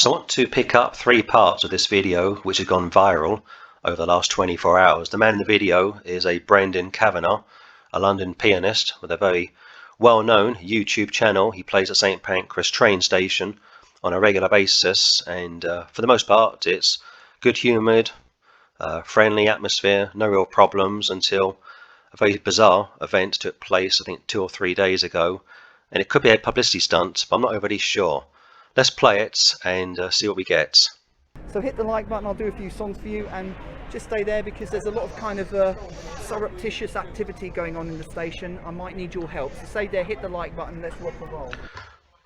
So I want to pick up 3 parts of this video which has gone viral over the last 24 hours. The man in the video is a Brendan Kavanagh, a London pianist with a very well-known YouTube channel. He plays at St Pancras train station on a regular basis, and for the most part it's good-humoured, friendly atmosphere, no real problems, until a very bizarre event took place, I think 2 or 3 days ago, and it could be a publicity stunt, but I'm not overly sure. Let's play it and see what we get. So hit the like button, I'll do a few songs for you, and just stay there because there's a lot of kind of surreptitious activity going on in the station. I might need your help, so stay there, hit the like button, let's rock and roll.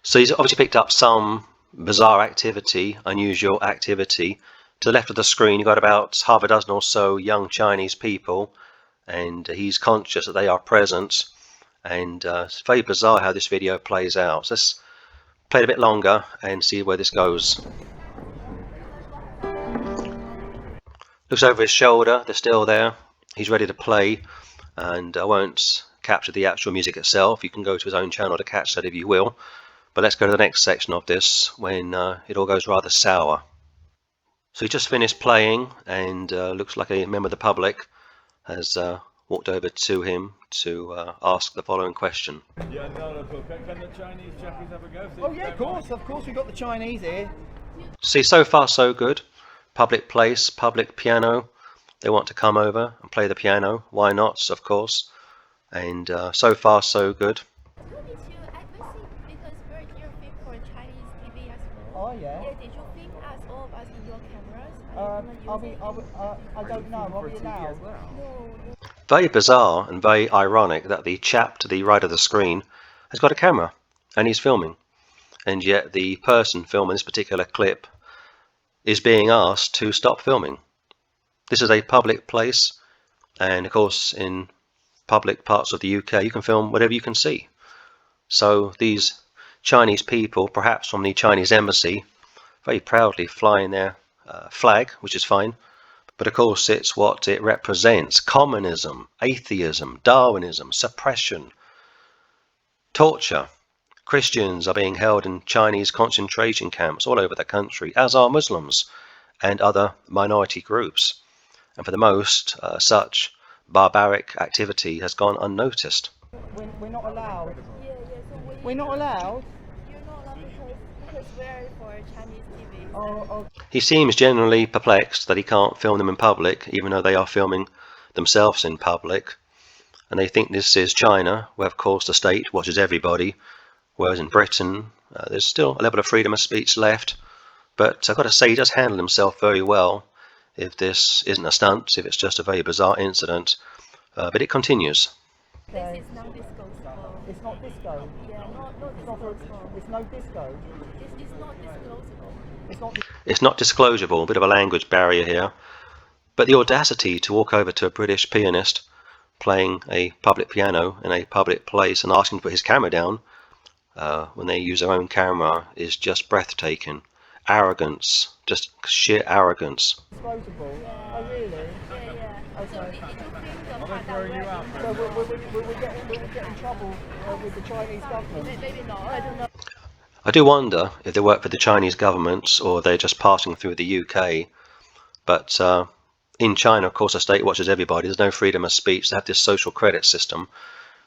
So he's obviously picked up some bizarre activity, unusual activity. To the left of the screen you've got about half a dozen or so young Chinese people, and he's conscious that they are present, and it's very bizarre how this video plays out. So let's play it a bit longer and see where this goes. Looks over his shoulder, they're still there, he's ready to play, and I won't capture the actual music itself. You can go to his own channel to catch that if you will, but let's go to the next section of this when it all goes rather sour. So he just finished playing, and looks like a member of the public has walked over to him to ask the following question. Yeah, no, can the Chinese chappies have a go? Oh yeah, of course, we've got the Chinese here. See, so far so good. Public place, public piano. They want to come over and play the piano. Why not, of course. And so far so good. Oh yeah. Yeah, did you film us all of us in your cameras? I don't know, are we allowed? No. Very bizarre and very ironic that the chap to the right of the screen has got a camera and he's filming, and yet the person filming this particular clip is being asked to stop filming. This is a public place, and of course in public parts of the UK you can film whatever you can see. So these Chinese people, perhaps from the Chinese embassy, very proudly flying their flag, which is fine, but of course it's what it represents: communism, atheism, Darwinism, suppression, torture. Christians are being held in Chinese concentration camps all over the country, as are Muslims and other minority groups, and for the most such barbaric activity has gone unnoticed. We're not allowed. Yeah, so We're not allowed? You're not allowed because we're for Chinese TV. Oh. He seems generally perplexed that he can't film them in public, even though they are filming themselves in public, and they think this is China, where of course the state watches everybody, whereas in Britain there's still a level of freedom of speech left. But I've got to say, he does handle himself very well, if this isn't a stunt, if it's just a very bizarre incident. But it continues. This is non-disclosable. It's not disco. Yeah, not disclosable. It's no disco. It's not disclosable. It's not disclosable, a bit of a language barrier here. But the audacity to walk over to a British pianist playing a public piano in a public place and asking to put his camera down when they use their own camera is just breathtaking. Arrogance, just sheer arrogance. Disposable. Oh really? Yeah. Okay. So did you film the part throw that you out. So we'll get in trouble with the Chinese government. Maybe not, I don't know. I do wonder if they work for the Chinese government or they're just passing through the UK. But in China, of course, the state watches everybody. There's no freedom of speech. They have this social credit system,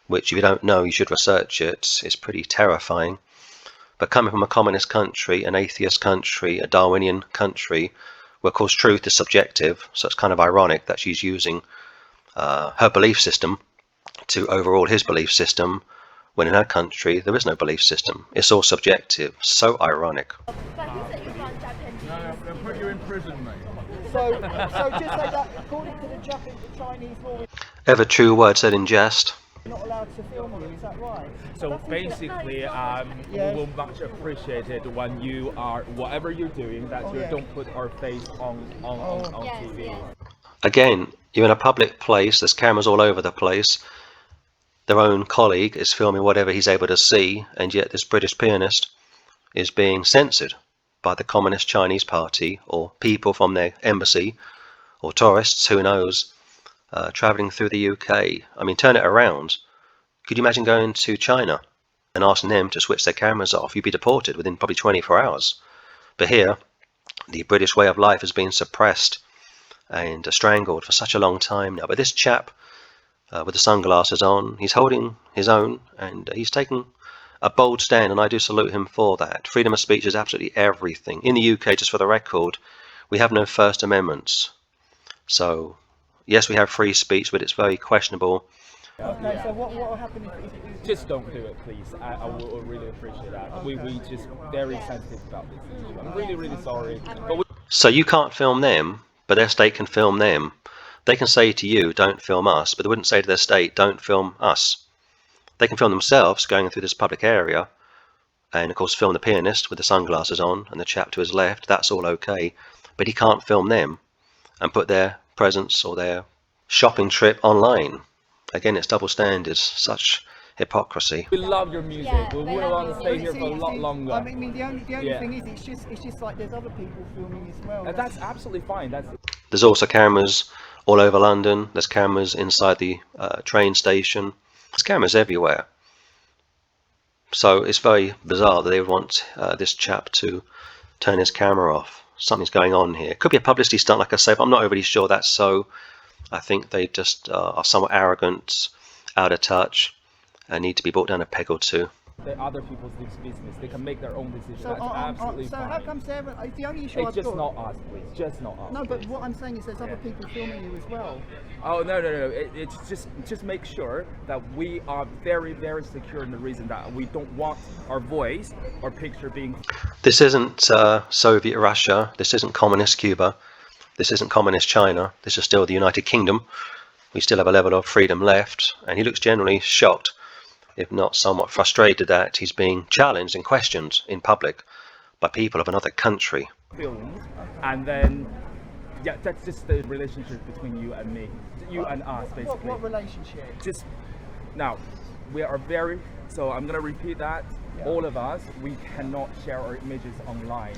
which if you don't know, you should research it. It's pretty terrifying. But coming from a communist country, an atheist country, a Darwinian country, where of course truth is subjective, so it's kind of ironic that she's using her belief system to overrule his belief system, when in her country there is no belief system. It's all subjective. So ironic. But he said you found Japanese. No, they'll put you in prison, mate. So just say that according to the Chinese law, Ever true word said in jest. we're not allowed to film you, is that right? So basically, we will much appreciate it when you are, whatever you're doing, that you don't put our face on Yes, TV. yes. Again, you're in a public place, there's cameras all over the place. Their own colleague is filming whatever he's able to see, and yet this British pianist is being censored by the Communist Chinese Party, or people from their embassy, or tourists, who knows, travelling through the UK. I mean, turn it around. Could you imagine going to China and asking them to switch their cameras off? You'd be deported within probably 24 hours. But here, the British way of life has been suppressed and strangled for such a long time now. But this chap with the sunglasses on, he's holding his own, and he's taking a bold stand, and I do salute him for that. Freedom of speech is absolutely everything. In the UK, just for the record, we have no First Amendments. So, yes, we have free speech, but it's very questionable. Okay, so what will happen if Just don't do it, please. I will really appreciate that. Okay. We just very sensitive about this issue. I'm really sorry. But So you can't film them, but their state can film them. They can say to you, don't film us, but they wouldn't say to their state, don't film us. They can film themselves going through this public area, and of course film the pianist with the sunglasses on and the chap to his left. That's all okay, but he can't film them and put their presence or their shopping trip online. Again, it's double standards, such hypocrisy. we love your music. Yeah, we they would love want your to stay music. here for a lot longer. I mean, the only Yeah. thing is, it's just like there's other people filming as well. And that's absolutely fine. There's also cameras all over London. There's cameras inside the train station. There's cameras everywhere. So it's very bizarre that they would want this chap to turn his camera off. Something's going on here. It could be a publicity stunt, like I say, but I'm not overly sure that's so. I think they just are somewhat arrogant, out of touch, and need to be brought down a peg or two. They're other people's business. They can make their own decisions. So, That's absolutely so fine. how come Sarah? It's the only issue I've It's just got. not us, please. Just not us. No, but what I'm saying is there's other people filming you as well. Oh no! It's just make sure that we are very secure in the reason that we don't want our voice or picture being. This isn't Soviet Russia. This isn't communist Cuba. This isn't communist China. This is still the United Kingdom. We still have a level of freedom left, and he looks generally shocked, if not somewhat frustrated, that he's being challenged and questioned in public by people of another country. Filmed, and then yeah, that's just the relationship between you and me, you and us, basically. What relationship? Just now, we are very. So I'm gonna repeat that. Yeah. All of us, we cannot share our images online.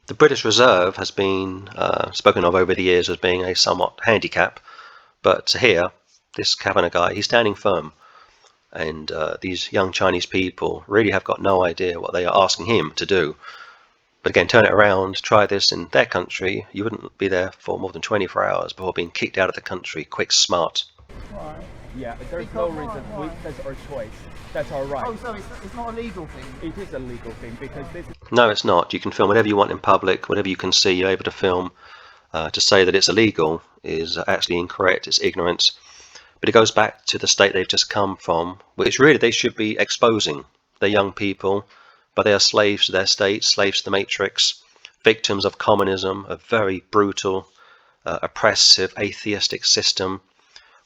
The British Reserve has been spoken of over the years as being a somewhat handicap, but here, this Kavanagh guy, he's standing firm. And these young Chinese people really have got no idea what they are asking him to do. But again, turn it around, try this in their country, you wouldn't be there for more than 24 hours before being kicked out of the country, quick, smart. Right. Yeah, there's no Because reason. why? That's our choice. That's our right. Oh, so it's not a legal thing. It is a legal thing because this is. No, it's not. You can film whatever you want in public, whatever you can see, you're able to film. To say that it's illegal is actually incorrect, it's ignorance. But it goes back to the state they've just come from, which really they should be exposing. They're young people, but they are slaves to their state, slaves to the matrix, victims of communism, a very brutal, oppressive, atheistic system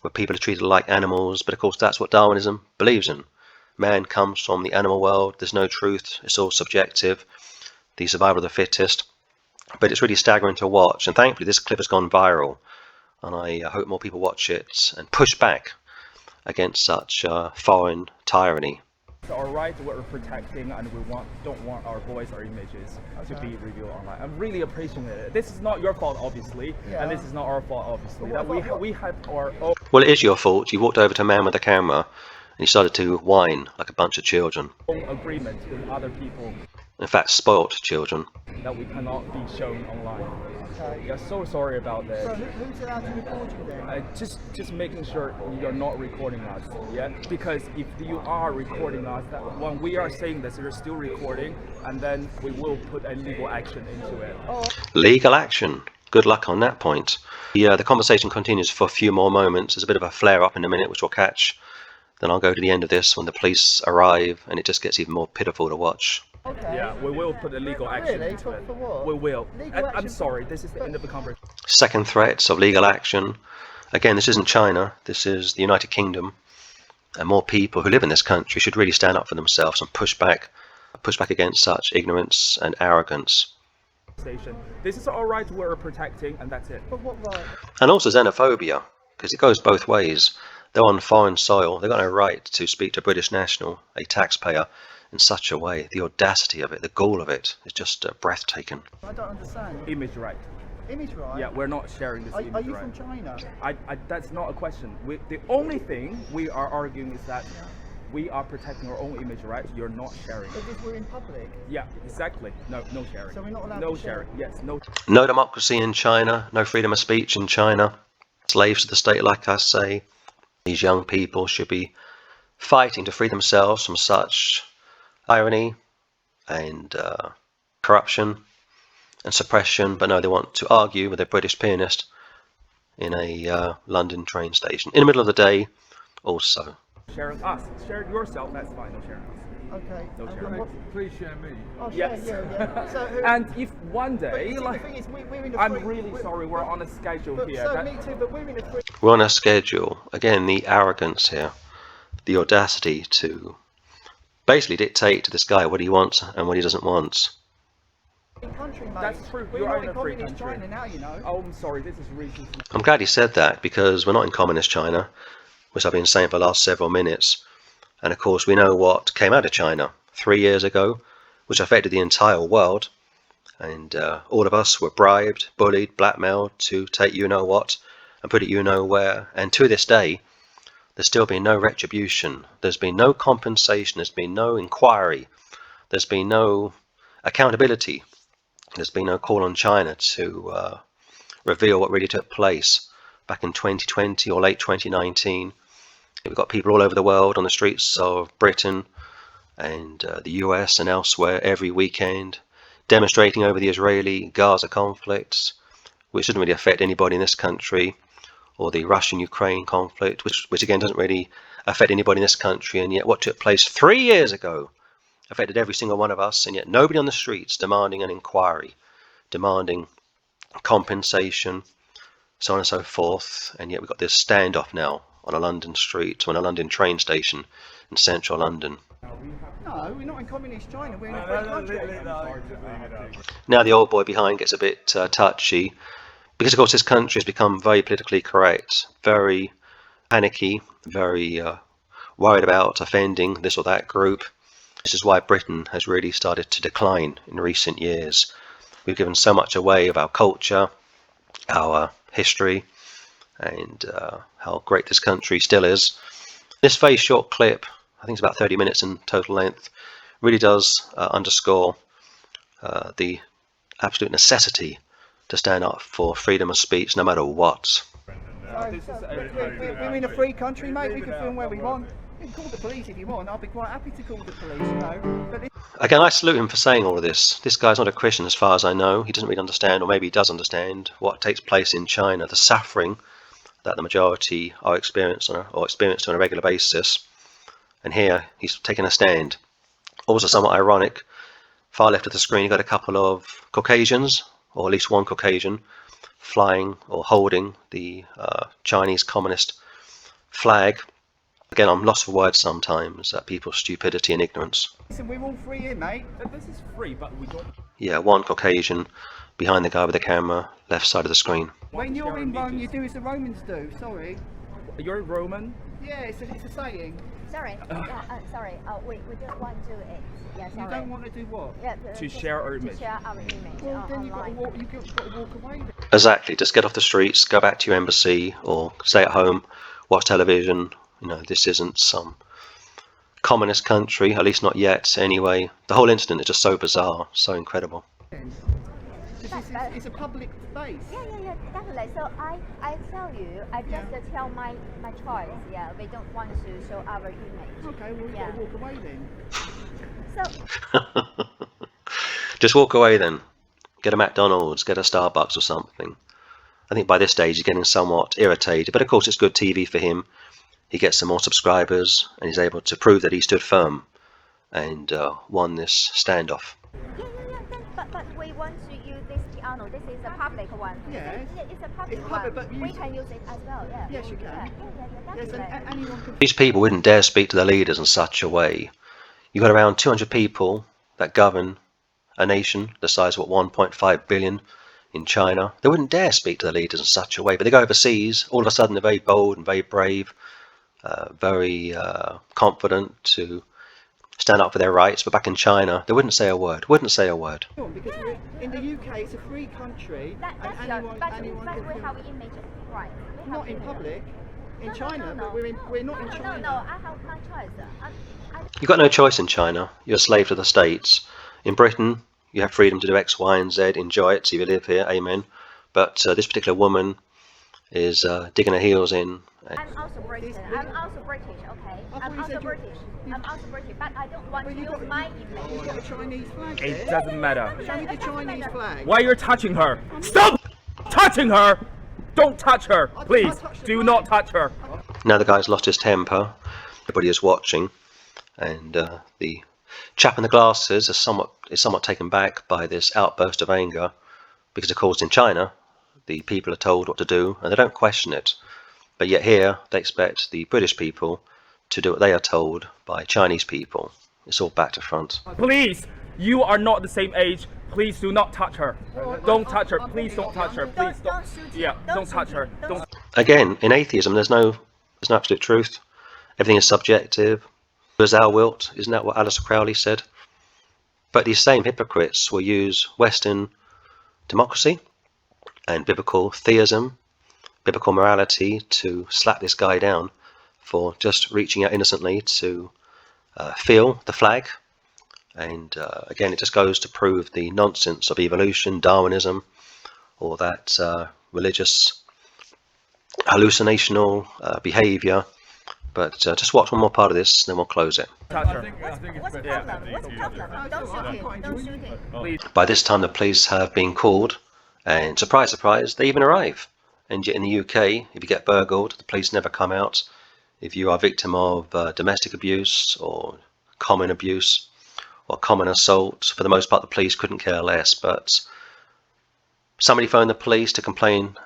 where people are treated like animals. But of course, that's what Darwinism believes in. Man comes from the animal world, there's no truth, it's all subjective, the survival of the fittest. But it's really staggering to watch, and thankfully this clip has gone viral. And I hope more people watch it and push back against such foreign tyranny. It's our right we're protecting, and we don't want our voice or images to be revealed online. I'm really appreciating it. This is not your fault, obviously, Yeah. and this is not our fault, obviously. But That we have our own. Well, it is your fault. You walked over to a man with a camera and you started to whine like a bunch of children. Agreement with other people In fact, spoilt children. that we cannot be shown online. Okay. We are so sorry about this. So who's allowed to record you then? Just making sure you're not recording us, yeah? Because if you are recording us, that when we are saying this, you're still recording, and then we will put a legal action into it. Legal action. Good luck on that point. The conversation continues for a few more moments. There's a bit of a flare-up in a minute, which we'll catch. Then I'll go to the end of this when the police arrive, and it just gets even more pitiful to watch. Okay. Yeah, we will put a legal action Really? into For it. what? We will. Legal I'm action sorry, this is the end of the conversation. Second threats of legal action. Again, this isn't China. This is the United Kingdom. And more people who live in this country should really stand up for themselves and push back against such ignorance and arrogance. This is our right we're protecting, and that's it. But what right? And also xenophobia, because it goes both ways. They're on foreign soil. They've got no right to speak to a British national, a taxpayer, in such a way. The audacity of it, the gall of it, is just breathtaking. I don't understand. Image right. Image right? Yeah, we're not sharing this Are image you right. from China? That's not a question. The only thing we are arguing is that we are protecting our own image, right? You're not sharing. But if we're in public, Yeah, exactly. No sharing. so we're not allowed No to share. sharing. Yes, no. No democracy in China, no freedom of speech in China. Slaves to the state, like I say. These young people should be fighting to free themselves from such irony and corruption and suppression, but no, they want to argue with a British pianist in a London train station in the middle of the day also. Sharing us. Share yourself, that's fine. No sharing us. Okay. No and sharing. what- Please share me. Oh, Yes. yeah. So who, And if one but day, see, like, the thing is, we're in a I'm free, really sorry, we're on a schedule But, here. so That- me too, but we're in a free We're on a schedule. Again, the arrogance here, the audacity to basically dictate to this guy what he wants and what he doesn't want. country, mate. That's true. We're You are not in in a free communist country. China now, you know. Oh, I'm sorry, this is racist. I'm glad he said that, because we're not in communist China, which I've been saying for the last several minutes. And of course, we know what came out of China 3 years ago, which affected the entire world. And all of us were bribed, bullied, blackmailed to take you know what and put it you know where. And to this day, there's still been no retribution. There's been no compensation. There's been no inquiry. There's been no accountability. There's been no call on China to reveal what really took place back in 2020 or late 2019. We've got people all over the world on the streets of Britain and the US and elsewhere every weekend demonstrating over the Israeli-Gaza conflicts, which doesn't really affect anybody in this country, or the Russian-Ukraine conflict, which again doesn't really affect anybody in this country, and yet what took place 3 years ago affected every single one of us, and yet nobody on the streets demanding an inquiry, demanding compensation, so on and so forth. And yet we've got this standoff now on a London street, on a London train station in central London. No, we're not in communist China. We're in a free country. Now the old boy behind gets a bit touchy, because of course this country has become very politically correct, very panicky, very worried about offending this or that group. This is why Britain has really started to decline in recent years. We've given so much away of our culture, our history, and how great this country still is. This very short clip, I think it's about 30 minutes in total length, really does underscore the absolute necessity to stand up for freedom of speech no matter what. We're in a free country, mate. We can film where we want. You can call the police if you want. I'll be quite happy to call the police, you know. But Again, I salute him for saying all of this. This guy's not a Christian as far as I know. He doesn't really understand, or maybe he does understand, what takes place in China, the suffering that the majority are experiencing on a regular basis. And here he's taking a stand. Also somewhat ironic, far left of the screen you've got a couple of Caucasians, or at least one Caucasian, flying or holding the Chinese Communist flag. Again, I'm lost for words sometimes at people's stupidity and ignorance. listen, we're all free here, mate. This is free, but we don't. Yeah, one Caucasian behind the guy with the camera, left side of the screen. When you're in Rome, you do as the Romans do. Sorry. You're Roman. Yeah, it's a saying. Sorry. Sorry. We don't want to do it. Yeah, sorry. You don't want to do what? Yeah, To share our to image. share our image Well, then online. you've got to walk away. Then. Exactly, just get off the streets, go back to your embassy, or stay at home, watch television. You know, this isn't some communist country, at least not yet anyway. The whole incident is just so bizarre, so incredible. It's a public space. Yeah, definitely. So I tell you, I just tell my choice. Yeah, we don't want to show our image. Okay, well, you've got to walk away then. So Just walk away then. Get a McDonald's, get a Starbucks or something. I think by this stage he's getting somewhat irritated, but of course it's good TV for him. He gets some more subscribers and he's able to prove that he stood firm and won this standoff. yeah. But we want to use this piano. This is a public one. Yeah. It's a public It's one. public, but We can use it as well. Yeah. Yes, you can. Yeah, Yes, definitely. and anyone can. These people wouldn't dare speak to their leaders in such a way. You've got around 200 people that govern a nation the size of 1.5 billion in China. They wouldn't dare speak to their leaders in such a way, but they go overseas, all of a sudden they're very bold and very brave, very confident to stand up for their rights. But back in China, they wouldn't say a word, Because we're, in the UK, it's a free country, That's and your, anyone but can we film. have image right. We have Not in image. public. In No, China, no. but we're not in No, China. no, I have my choice. You've got no choice in China. You're a slave to the States. In Britain, you have freedom to do X, Y, and Z. Enjoy it. So you live here. Amen. But this particular woman is digging her heels in. I'm also British. I'm also British. Okay. I'm also British. I'm also British. But I don't want to use my image. You've got a Chinese flag there. It doesn't matter. Show me the Chinese flag. Why you're touching her? Stop touching her! Don't touch her, please. Do not touch her. Now the guy's lost his temper. Everybody is watching, and the chap in the glasses is somewhat taken back by this outburst of anger, because of course in China the people are told what to do and they don't question it. But yet here they expect the British people to do what they are told by Chinese people. It's all back to front. Please, you are not the same age. Please do not touch her. Don't touch her. Please don't touch her. Please don't. Yeah, don't touch her. Don't. Again, in atheism there's no absolute truth. Everything is subjective. As thou wilt, isn't that what Alistair Crowley said? But these same hypocrites will use Western democracy and biblical theism, biblical morality, to slap this guy down for just reaching out innocently to feel the flag. And again, it just goes to prove the nonsense of evolution, Darwinism, or that religious hallucinational behaviour. But just watch one more part of this, then we'll close it. Touch her. What's the problem? What's the problem? Don't shoot him. Don't shoot him. Please. By this time the police have been called, and surprise, surprise, they even arrive. And yet in the UK, if you get burgled, the police never come out. If you are a victim of domestic abuse or common abuse or common assault, for the most part the police couldn't care less. But somebody phoned the police to complain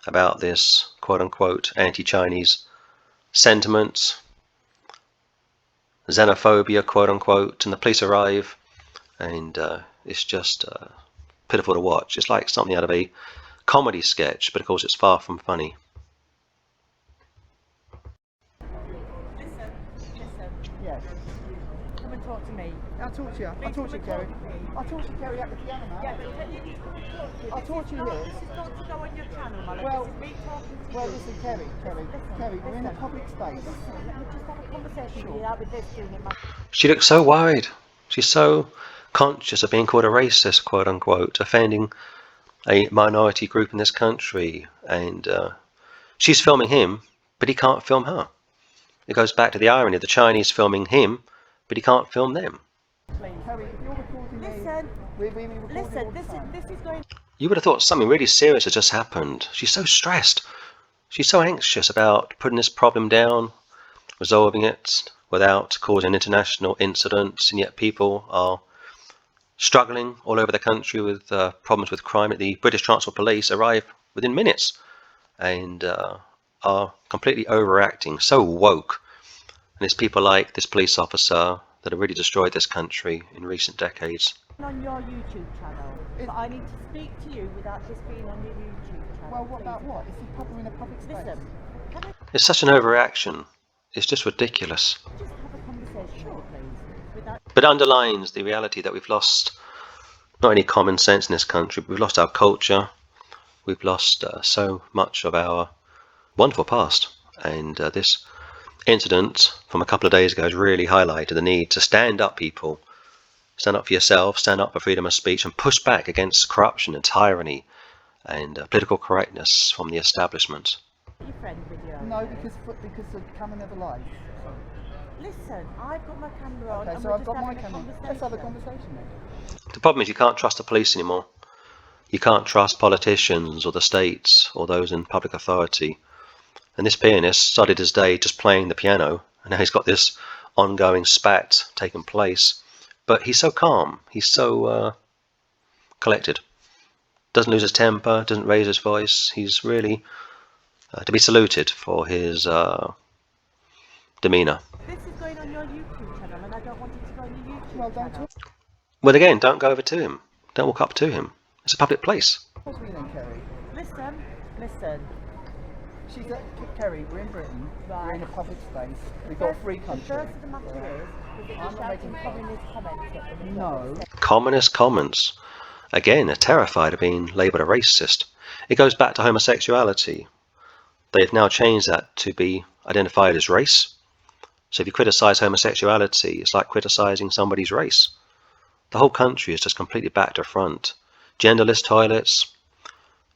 about this quote-unquote anti-Chinese sentiment, xenophobia, quote-unquote, and the police arrive, and it's just pitiful to watch. It's like something out of a comedy sketch, but of course it's far from funny. Listen. Yes. Come and talk to me. I'll talk to you. I'll talk to you, Kerry. I'll talk to you, Kerry, at the piano now. Yeah, but can you talk to me? I'll talk to you here. This is not to go on your channel, my love. Well, This is me talking to you. Well, listen, Kerry, we're in a public space. Listen, let me just have a conversation with you out with this doing it, my... She looks so worried. She's so conscious of being called a racist, quote-unquote, offending a minority group in this country, and she's filming him, but he can't film her. It goes back to the irony of the Chinese filming him, but he can't film them. Kerry, if you're recording me, Listen. we record you all Listen, the time. this is going... You would have thought something really serious had just happened. She's so stressed. She's so anxious about putting this problem down, resolving it without causing an international incident, and yet people are struggling all over the country with problems with crime. The British Transport Police arrive within minutes and are completely overreacting, so woke. And it's people like this police officer that have really destroyed this country in recent decades. on your YouTube channel, but I need to speak to you without this being on your YouTube channel. Well, what please. about what? Is he probably in a public space? Listen, can I It's such an overreaction. It's just ridiculous. just have a conversation, please? Without... But it underlines the reality that we've lost not only common sense in this country, but we've lost our culture. We've lost so much of our wonderful past. And this incident from a couple of days ago has really highlighted the need to stand up, people. Stand up for yourself, stand up for freedom of speech, and push back against corruption and tyranny and political correctness from the establishment. your friend with you. No, because the camera never lies. Listen, I've got my camera on Okay, and so we're I've just got my having a camera. conversation. Let's have a conversation then. The problem is you can't trust the police anymore. You can't trust politicians or the states or those in public authority. And this pianist started his day just playing the piano, and now he's got this ongoing spat taking place. But he's so calm, he's so collected. Doesn't lose his temper, doesn't raise his voice. He's really to be saluted for his demeanour. This is going on your YouTube channel and I don't want it to go on your YouTube Well, don't channel. talk Well, again, don't go over to him. Don't walk up to him. It's a public place. to me then, Kerry. Listen. She's at Kerry. We're in Britain. Right. We're in a public space. We've got a free The country. first of the matter is that I'm you're not shouting making communist comments at them. No. Communist comments. Again, are terrified of being labelled a racist. It goes back to homosexuality. they've now changed that to be identified as race. So if you criticize homosexuality, it's like criticizing somebody's race. The whole country is just completely back to front. Genderless toilets,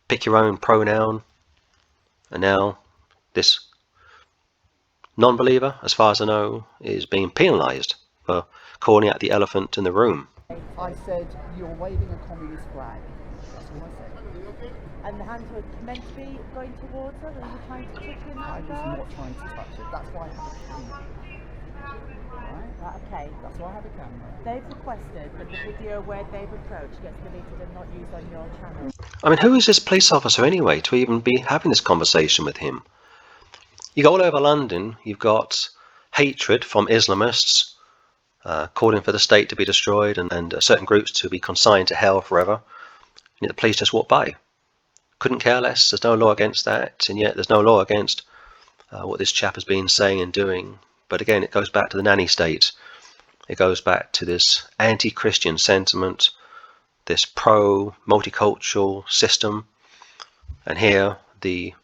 pick your own pronoun, and now this non-believer, as far as I know, is being penalized for calling out the elephant in the room. I said, you're waving a communist flag. That's all I said. And the hands were meant to be going towards her, and you were trying to touch her in that I was regard? not trying to touch it. That's why I have a camera. Right, okay. That's why I have a camera. They've requested that the video where they've approached gets deleted and not used on your channel. I mean, who is this police officer anyway to even be having this conversation with him? You go all over London, you've got hatred from Islamists calling for the state to be destroyed and certain groups to be consigned to hell forever. And yet the police just walk by. Couldn't care less. There's no law against that, and yet there's no law against what this chap has been saying and doing. But again, it goes back to the nanny state. It goes back to this anti-Christian sentiment, this pro-multicultural system, and here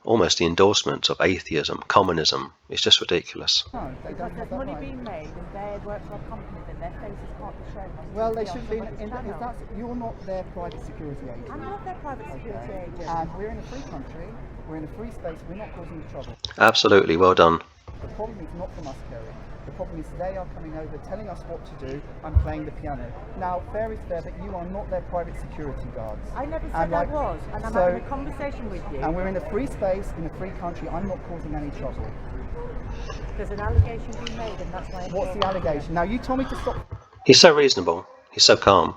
almost the endorsement of atheism, communism. It's just ridiculous. No, they Because don't have there's that money right. being made and they work for a company that their faces can't be shown on Well, they TV on should be. somebody's channel. You're not their private security agent. I'm not their private security Okay. agent. And we're in a free country. We're in a free space. We're not causing you trouble. Absolutely, well done. The problem is not from us, Kerry. The problem is they are coming over, telling us what to do. I'm playing the piano. Now, fair is fair, but you are not their private security guards. I never said And I like- was, and I'm so- having a conversation with you. And we're in a free space, in a free country. I'm not causing any trouble. There's an allegation being made, and that's why I'm What's here. the allegation? Now, you told me to stop He's so reasonable. He's so calm.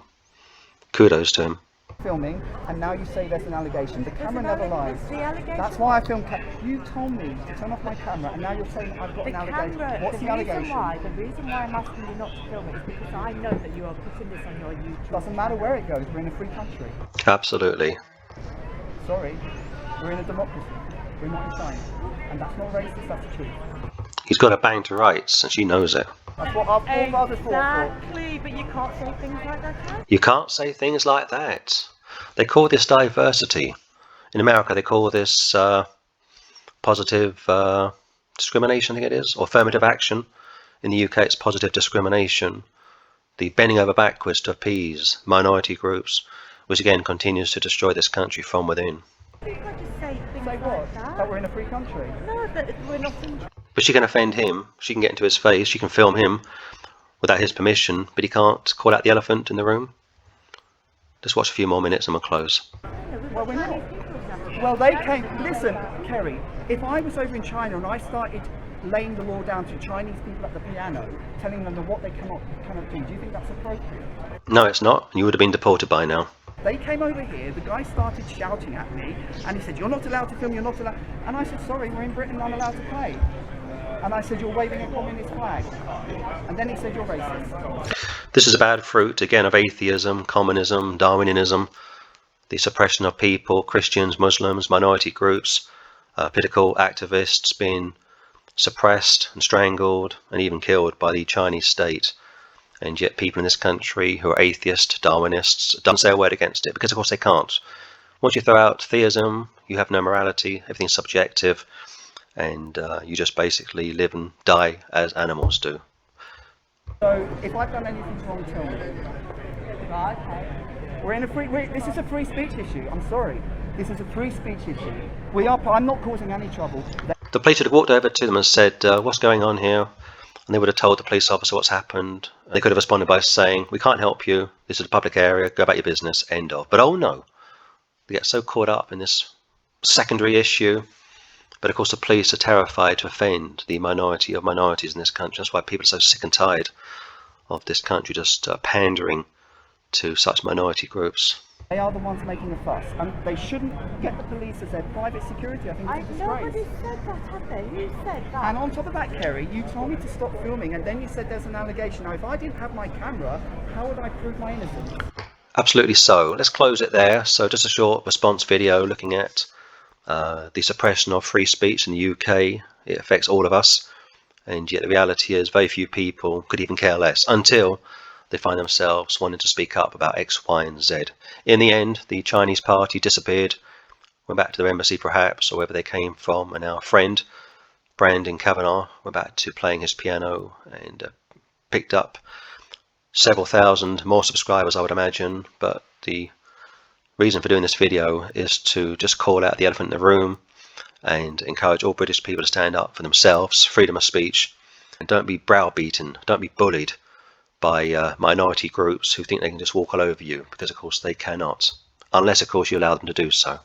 Kudos to him. filming, and now you say there's an allegation. The camera an never lies. allegation. The allegation. That's why I filmed. You told me to turn off my camera, and now you're saying I've got The an allegation. camera, What's the allegation? the reason why I'm asking you not to film it is because I know that you are putting this on your YouTube. Doesn't matter where it goes. We're in a free country. Absolutely. Sorry, we're in a democracy. We're not in China, and that's not racist. That's the truth. He's got a bang to rights, and she knows it. That's what our forefathers fought for. Exactly, but you can't say things like that, can you? You can't say things like that. They call this diversity. In America, they call this positive discrimination, I think it is, or affirmative action. In the UK, it's positive discrimination. The bending over backwards to appease minority groups, which again continues to destroy this country from within. You can't just say things Say like what? that. That we're in a free country. No, that we're not in. But she can offend him, she can get into his face, she can film him without his permission, but he can't call out the elephant in the room. Just watch a few more minutes and we'll close. Well, we're not. Well, they came. Listen, Kerry. If I was over in China and I started laying the law down to Chinese people at the piano, telling them what they cannot do, do you think that's appropriate? No, it's not. You would have been deported by now. They came over here, the guy started shouting at me, and he said, "You're not allowed to film, you're not allowed." And I said, "Sorry, we're in Britain, I'm allowed to play." And I said, "You're waving a communist flag." And then he said, "You're racist." This is a bad fruit, again, of atheism, communism, Darwinism, the suppression of people, Christians, Muslims, minority groups, political activists being suppressed and strangled and even killed by the Chinese state. And yet people in this country who are atheists, Darwinists, don't say a word against it, because of course they can't. Once you throw out theism, you have no morality, everything's subjective, and you just basically live and die as animals do. So if I've done anything wrong, tell me. Right, okay. We're in a free. This is a free speech issue. I'm sorry. This is a free speech issue. I'm not causing any trouble. The police would have walked over to them and said, what's going on here? And they would have told the police officer what's happened. They could have responded by saying, we can't help you. This is a public area. Go about your business. End of. But oh no. They get so caught up in this secondary issue. But of course the police are terrified to offend the minority of minorities in this country. That's why people are so sick and tired of this country just pandering to such minority groups. They are the ones making a fuss, and they shouldn't get the police as their private security. I think it's a disgrace. Nobody said that, have they? Who said that? And on top of that, Kerry, you told me to stop filming, and then you said there's an allegation. Now, if I didn't have my camera, how would I prove my innocence? Absolutely so. Let's close it there. So just a short response video looking at the suppression of free speech in the UK. It affects all of us, and yet the reality is very few people could even care less until they find themselves wanting to speak up about X, Y and Z. In the end, the Chinese party disappeared went back to their embassy perhaps, or wherever they came from, and our friend Brandon Kavanagh went back to playing his piano and picked up several thousand more subscribers, I would imagine. But the reason for doing this video is to just call out the elephant in the room and encourage all British people to stand up for themselves, freedom of speech, and don't be browbeaten, don't be bullied by minority groups who think they can just walk all over you, because of course they cannot, unless of course you allow them to do so.